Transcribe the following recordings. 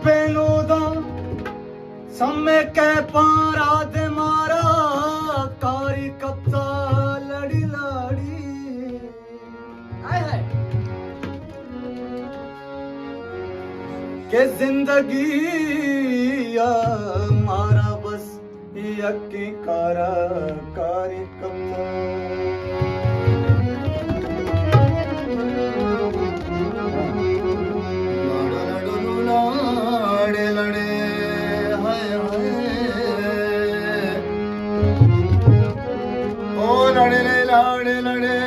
बेनूदा समय के पारा दे मारा कारी कप्ता लड़ी लाड़ी हाय हाय के जिंदगी मारा बस यकी कारा कारी कप्ता लड़े लड़े हाय हाय ओ लड़े लड़े लड़े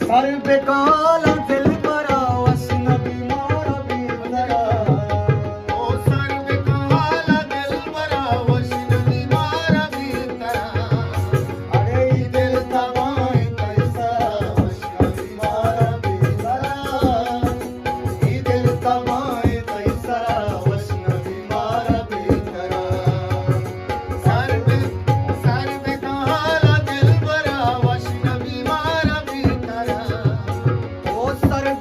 सर पे काला दिल भरा वस नबी मारा भी भरा ओ सर पे काला दिल भरा वस नबी मारा भी तरा अरे ये दिल तबाही कैसा वस नबी मारा भी भरा ये दिल तबाही कैसा वस नबी मारा भी भरा सर पे काला दिल भरा वस नबी मारा भी तरा ओ सर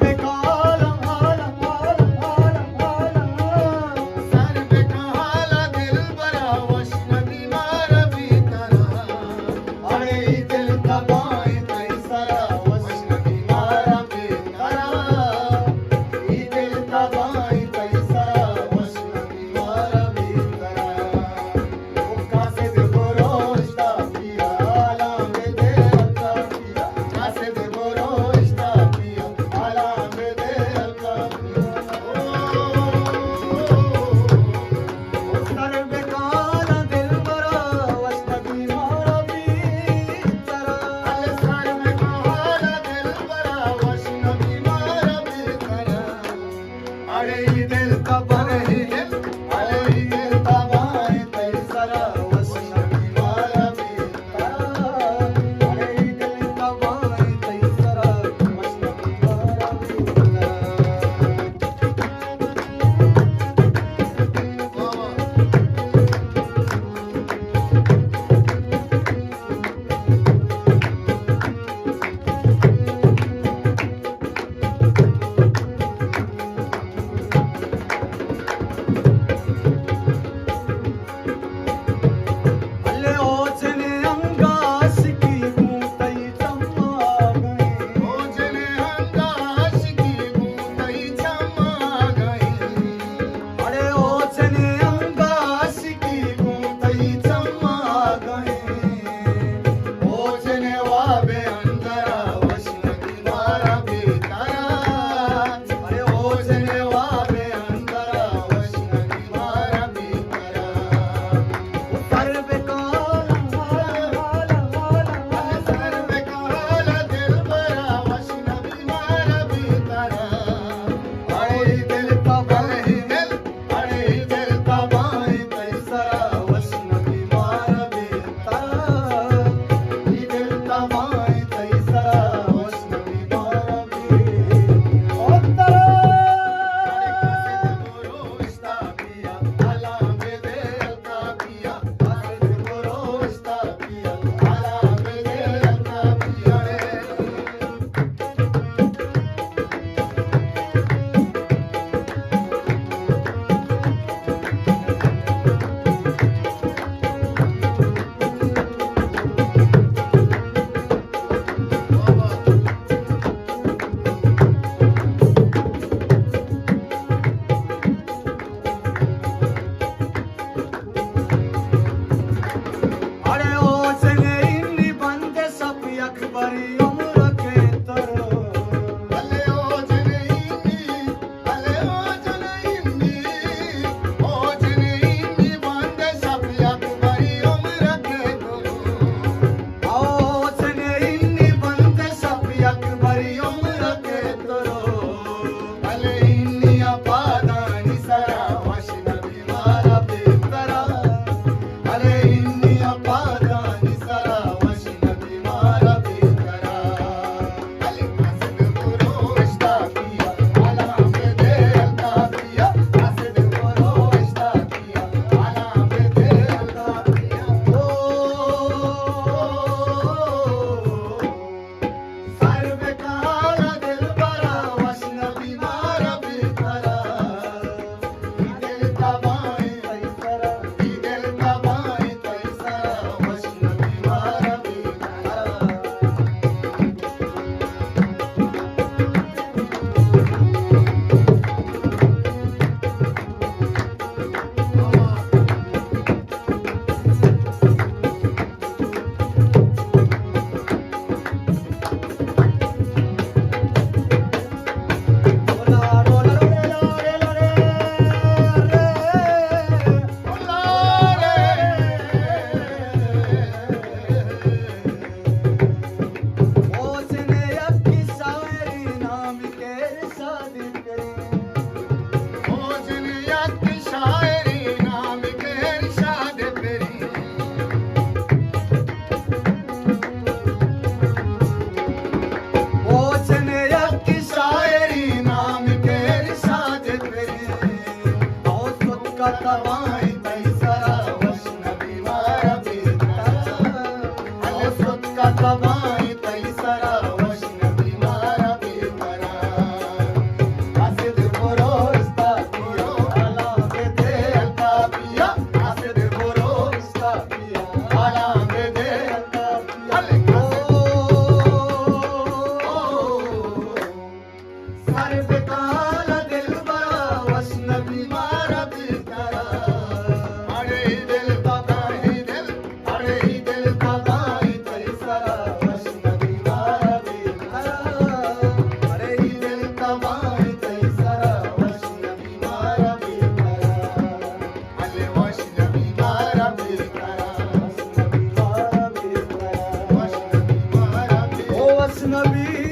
वैष्णवी